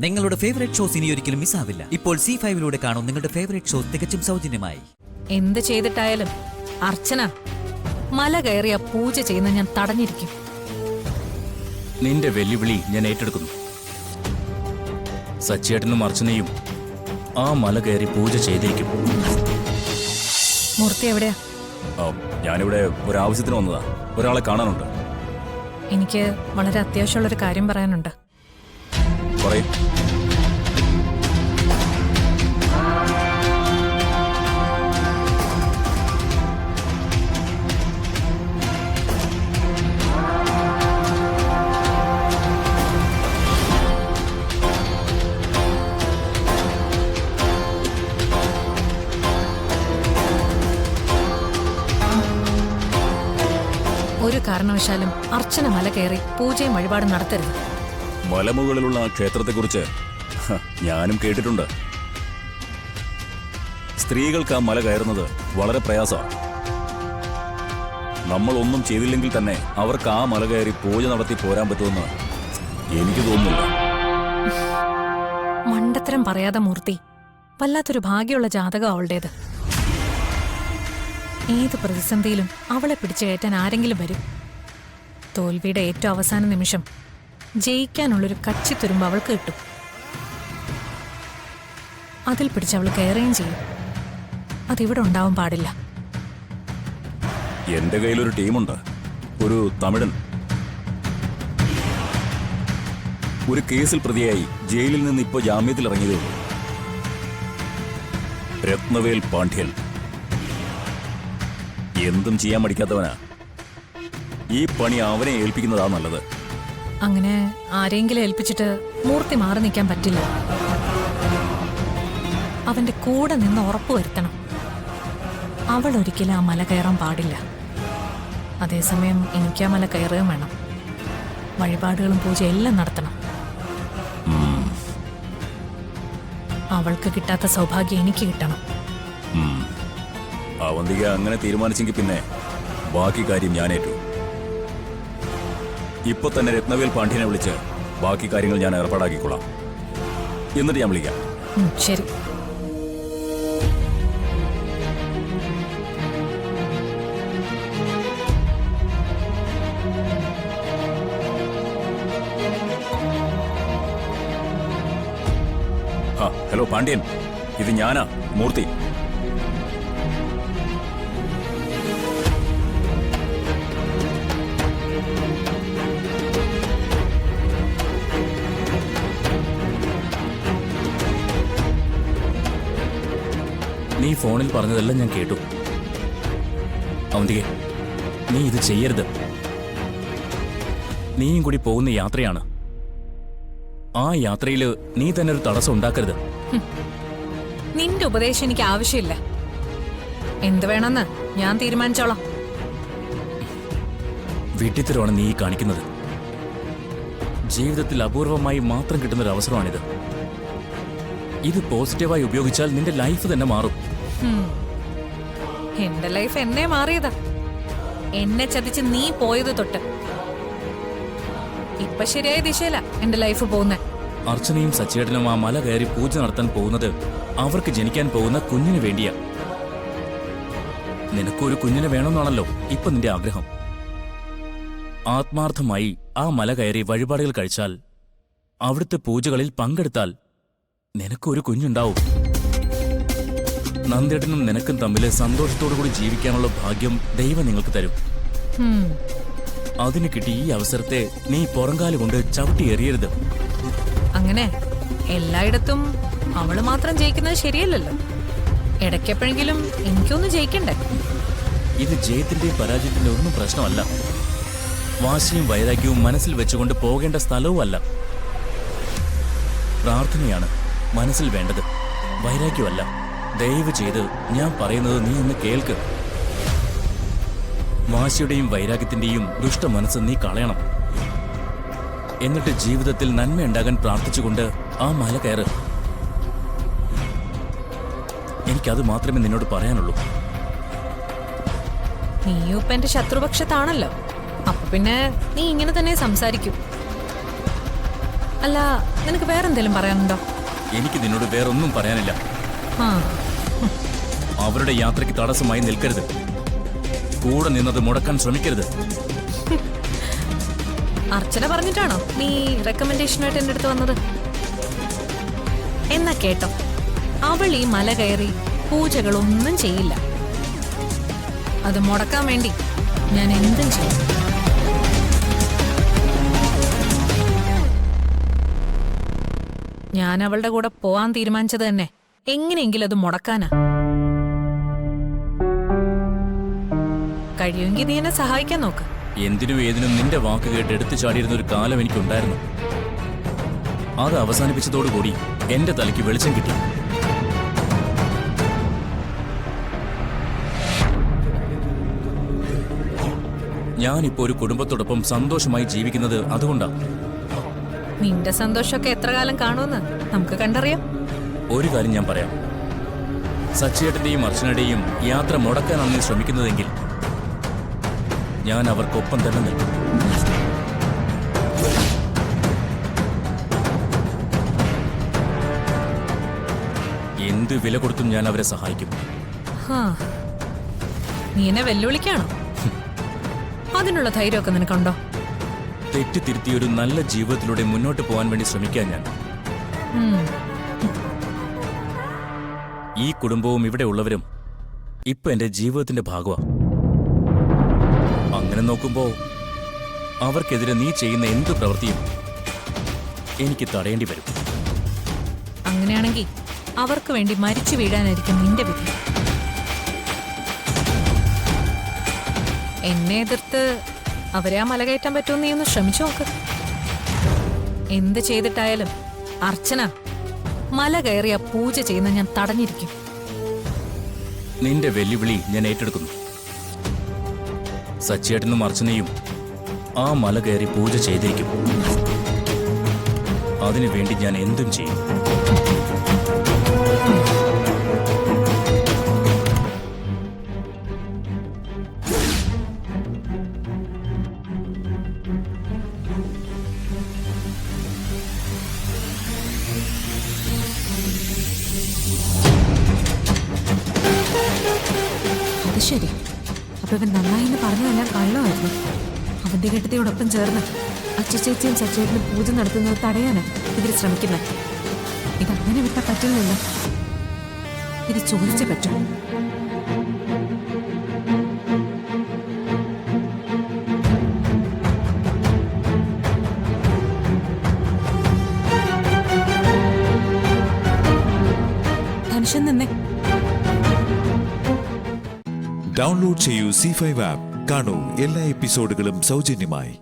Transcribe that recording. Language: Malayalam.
നിങ്ങളുടെ ഫേവറേറ്റ് ഷോസ് ഇനി ഒരിക്കലും മിസ്സാവില്ല. ഇപ്പോൾ C5 കാണും നിങ്ങളുടെ ഫേവറേറ്റ് ഷോസ് തികച്ചും സൗജന്യമായി. എന്ത് ചെയ്തിട്ടായാലും അർച്ചന മല കയറിയ പൂജ ചെയ്യുന്ന ഞാൻ തടഞ്ഞിരിക്കും. നിന്റെ വെല്ലുവിളി ഞാൻ ഏറ്റെടുക്കുന്നു. സച്ചേട്ടനും അർച്ചനയും ആ മല കയറി പൂജ ചെയ്തിരിക്കും. മൂർത്തി എവിടെയാ? ഞാനിവിടെ ഒരാവശ്യത്തിന് വന്നതാ. ഒരാളെ കാണാനുണ്ട്. എനിക്ക് വളരെ അത്യാവശ്യമുള്ളൊരു കാര്യം പറയാനുണ്ട്. പറയും. ഒരു കാരണവശാലും അർച്ചന മല കയറി പൂജയും വഴിപാടും നടത്തരുത്. മലമുകളിലുള്ള ആ ക്ഷേത്രത്തെക്കുറിച്ച് ഞാനും കേട്ടിട്ടുണ്ട്. സ്ത്രീകൾക്ക് ആ മല കയറുന്നത് വളരെ പ്രയാസമാണ്. നമ്മൾ ഒന്നും ചെയ്തില്ലെങ്കിൽ തന്നെ അവർക്ക് ആ മല കയറി പൂജ നടത്തി പോരാൻ പറ്റുമെന്ന് എനിക്ക് തോന്നുന്നില്ല. മണ്ടത്തരം പറയാതെ മൂർത്തി. വല്ലാത്തൊരു ഭാഗ്യമുള്ള ജാതകം അവളുടേത്. ഏത് പ്രതിസന്ധിയിലും അവളെ പിടിച്ചു കയറ്റാൻ ആരെങ്കിലും വരും. തോൽവിയുടെ ഏറ്റവും അവസാന നിമിഷം ജയിക്കാനുള്ളൊരു കച്ചിത്തുരുമ്പ് അവൾക്ക് കിട്ടും. അതിൽ പിടിച്ച് അവൾ കയറുകയും ചെയ്യും. അതിവിടെ ഉണ്ടാവാൻ പാടില്ല. എന്റെ കയ്യിലൊരു ടീമുണ്ട്. ഒരു തമിഴൻ. ഒരു കേസിൽ പ്രതിയായി ജയിലിൽ നിന്ന് ഇപ്പോൾ ജാമ്യത്തിൽ ഇറങ്ങിയതേ ഉള്ളൂ. രത്നവേൽ പാണ്ഡ്യൻ. എന്തും ചെയ്യാൻ മടിക്കാത്തവനാ. ഈ പണി അവനെ ഏൽപ്പിക്കുന്നതാ നല്ലത്. അങ്ങനെ ആരെങ്കിലും ഏൽപ്പിച്ചിട്ട് മൂർത്തി മാറി നിൽക്കാൻ പറ്റില്ല. അവന്റെ കൂടെ നിന്ന് ഉറപ്പുവരുത്തണം. അവൾ ഒരിക്കലും ആ മല കയറാൻ പാടില്ല. അതേസമയം എനിക്ക് ആ മല കയറുകയും വേണം. വഴിപാടുകളും പൂജയും എല്ലാം നടത്തണം. അവൾക്ക് കിട്ടാത്ത സൗഭാഗ്യം എനിക്ക് കിട്ടണം. അവന്തിക അങ്ങനെ തീരുമാനിച്ചെങ്കിൽ പിന്നെ ബാക്കി കാര്യം ഞാനേറ്റു. ഇപ്പൊ തന്നെ രത്നവേൽ പാണ്ഡ്യനെ വിളിച്ച് ബാക്കി കാര്യങ്ങൾ ഞാൻ ഏർപ്പാടാക്കിക്കൊള്ളാം. എന്നിട്ട് ഞാൻ വിളിക്കാം. ശരി. ഹലോ പാണ്ഡ്യൻ, ഇത് ഞാനാ, മൂർത്തി. നീ ഫോണിൽ പറഞ്ഞതെല്ലാം ഞാൻ കേട്ടു. അവന്തികെ, നീ ഇത് ചെയ്യരുത്. നീയും കൂടി പോകുന്ന യാത്രയാണ്. ആ യാത്രയില് നീ തന്നെ ഒരു തടസ്സം ഉണ്ടാക്കരുത്. നിന്റെ ഉപദേശം എനിക്ക് ആവശ്യമില്ല. എന്ത് വേണമെന്ന് ഞാൻ തീരുമാനിച്ചോളാം. വീട്ടിത്തരമാണ് നീ കാണിക്കുന്നത്. ജീവിതത്തിൽ അപൂർവമായി മാത്രം കിട്ടുന്നൊരു അവസരമാണിത്. ഇത് പോസിറ്റീവായി ഉപയോഗിച്ചാൽ നിന്റെ ലൈഫ് തന്നെ മാറും. എന്റെ ലൈഫ് എന്നെ മാറിയതാ. എന്നെ ചതിച്ച് നീ പോയത് തൊട്ട് ഇപ്പൊ ശരിയായ ദിശയില എന്റെ ലൈഫ് പോകുന്നത്. അർച്ചനയും സച്ചേട്ടനും ആ മല കയറി പൂജ നടത്താൻ പോകുന്നത് അവർക്ക് ജനിക്കാൻ പോകുന്ന കുഞ്ഞിന് വേണ്ടിയാ. നിനക്കൊരു കുഞ്ഞിനെ വേണമെന്നാണല്ലോ ഇപ്പൊ നിന്റെ ആഗ്രഹം. ആത്മാർത്ഥമായി ആ മല കയറി വഴിപാടുകൾ കഴിച്ചാൽ, അവിടുത്തെ പൂജകളിൽ പങ്കെടുത്താൽ നിനക്കൊരു കുഞ്ഞുണ്ടാവും. നന്ദേട്ടനും നിനക്കും തമ്മിൽ സന്തോഷത്തോടുകൂടി ജീവിക്കാനുള്ള ഭാഗ്യം ദൈവം നിങ്ങൾക്ക് തരും. അതിന് കിട്ടി ഈ അവസരത്തെ നീ പുറങ്കാല് കൊണ്ട് ചവിട്ടി എറിയരുത്. അങ്ങനെ എല്ലായിടത്തും അവള് മാത്രം ജയിക്കുന്നത് ശരിയല്ലല്ലോ. ഇടയ്ക്കെപ്പോഴെങ്കിലും എനിക്കൊന്ന് ജയിക്കണ്ടേ? ഇത് ജയത്തിന്റെയും പരാജയത്തിന്റെ ഒന്നും പ്രശ്നമല്ല. വാശിയും വൈരാഗ്യവും മനസ്സിൽ വെച്ചുകൊണ്ട് പോകേണ്ട സ്ഥലവും അല്ല. പ്രാർത്ഥനയാണ് മനസ്സിൽ വേണ്ടത്, വൈരാഗ്യമല്ല. ദയവ് ചെയ്ത് ഞാൻ പറയുന്നത് നീ ഒന്ന് കേൾക്ക്. വാശിയുടെയും വൈരാഗ്യത്തിന്റെയും ദുഷ്ട മനസ്സ് നീ കളയണം. എന്നിട്ട് ജീവിതത്തിൽ നന്മയുണ്ടാകാൻ പ്രാർത്ഥിച്ചുകൊണ്ട് ആ മല കയറ്. എനിക്കത് മാത്രമേ നിന്നോട് പറയാനുള്ളൂ. നീയും ഇപ്പൊ എന്റെ ശത്രുപക്ഷത്താണല്ലോ. അപ്പൊ പിന്നെ നീ ഇങ്ങനെ തന്നെ സംസാരിക്കൂ. അല്ല, നിനക്ക് വേറെന്തേലും പറയാനുണ്ടോ? എനിക്ക് നിന്നോട് വേറൊന്നും പറയാനില്ല. ആ, അവരുടെ യാത്രയ്ക്ക് തടസ്സമായി നിൽക്കരുത്. കൂടെ നിന്നത് മുടക്കാൻ ശ്രമിക്കരുത്. അർച്ചന പറഞ്ഞിട്ടാണോ നീ റെക്കമെൻഡേഷനായിട്ട് എൻ്റെ അടുത്ത് വന്നത്? എന്നാ കേട്ടോ, അവൾ ഈ മല കയറി പൂജകളൊന്നും ചെയ്യില്ല. അത് മുടക്കാൻ വേണ്ടി ഞാൻ എന്തും ചെയ്യും. ഞാൻ അവളുടെ കൂടെ പോവാൻ തീരുമാനിച്ചത് തന്നെ എങ്ങനെയെങ്കിലും അത് മുടക്കാനാ. കഴിയുമെങ്കിൽ നീ എന്നെ സഹായിക്കാൻ നോക്ക്. എന്തിനും ഏതിനും നിന്റെ വാക്ക് കേട്ട് എടുത്തു ചാടിയിരുന്ന ഒരു കാലം എനിക്കുണ്ടായിരുന്നു. അത് അവസാനിപ്പിച്ചതോടുകൂടി എന്റെ തലയ്ക്ക് വെളിച്ചം കിട്ടി. ഞാനിപ്പോ ഒരു കുടുംബത്തോടൊപ്പം സന്തോഷമായി ജീവിക്കുന്നത് അതുകൊണ്ടാണ്. നിന്റെ സന്തോഷമൊക്കെ എത്ര കാലം കാണുമെന്ന് നമുക്ക് കണ്ടറിയാം. ഒരു കാര്യം ഞാൻ പറയാം, സച്ചിയേട്ടന്റെയും അർച്ചനയുടെയും യാത്ര മുടക്കാനാണ് നീ ശ്രമിക്കുന്നതെങ്കിൽ ഞാൻ അവർക്കൊപ്പം തന്നെ നിൽക്കും. എന്ത് വില കൊടുത്തും ഞാൻ അവരെ സഹായിക്കും. ഹാ, നീ എന്നെ വെല്ലുവിളിക്കാണോ? അതിനുള്ള ധൈര്യമൊക്കെ നിനക്കുണ്ടോ? തെറ്റിത്തിരുത്തി ഒരു നല്ല ജീവിതത്തിലൂടെ മുന്നോട്ട് പോകാൻ വേണ്ടി ശ്രമിക്കാൻ ഞാൻ. ഉം. ഈ കുടുംബവും ഇവിടെ ഉള്ളവരും ഇപ്പൊ എന്റെ ജീവിതത്തിന്റെ ഭാഗമാണ്. അങ്ങനെ നോക്കുമ്പോ അവർക്കെതിരെ നീ ചെയ്യുന്ന എന്ത് പ്രവൃത്തിയും എനിക്ക് തടയേണ്ടി വരും. അങ്ങനെയാണെങ്കിൽ അവർക്ക് വേണ്ടി മരിച്ചു വീഴാനായിരിക്കും നിന്റെ വിധി. എന്നെ എതിർത്ത് അവരെ ആ മല കയറ്റാൻ പറ്റുമെന്ന് നീ ഒന്ന് ശ്രമിച്ചു നോക്ക്. എന്ത് ചെയ്തിട്ടായാലും അർച്ചന മല കയറിയ പൂജ ചെയ്യുന്ന ഞാൻ തടഞ്ഞിരിക്കും. നിന്റെ വെല്ലുവിളി ഞാൻ ഏറ്റെടുക്കുന്നു. സച്ചിയേട്ടനും അർച്ചനയും ആ മല കയറി പൂജ ചെയ്തിരിക്കും. അതിനുവേണ്ടി ഞാൻ എന്തും ചെയ്യും. അത് ശരി. അപ്പൊ ഇവൻ നന്നായി എന്ന് പറഞ്ഞതെല്ലാം കള്ളമായിരുന്നു. അവന്റെ കെട്ടത്തിയോടൊപ്പം ചേർന്ന് അച്ചച്ചേച്ചിയും സച്ചേട്ടനും പൂജ നടത്തുന്നത് തടയാനാ ഇവർ ശ്രമിക്കുന്നത്. ഇതങ്ങനെ വിട്ടാൽ പറ്റില്ലല്ലോ. ഇത് ചോദിച്ചേ പറ്റൂ. ധനുഷൻ നിന്നേ. ഡൗൺലോഡ് ചെയ്യൂ C5 ആപ്പ്. കാണൂ എല്ലാ എപ്പിസോഡുകളും സൗജന്യമായി.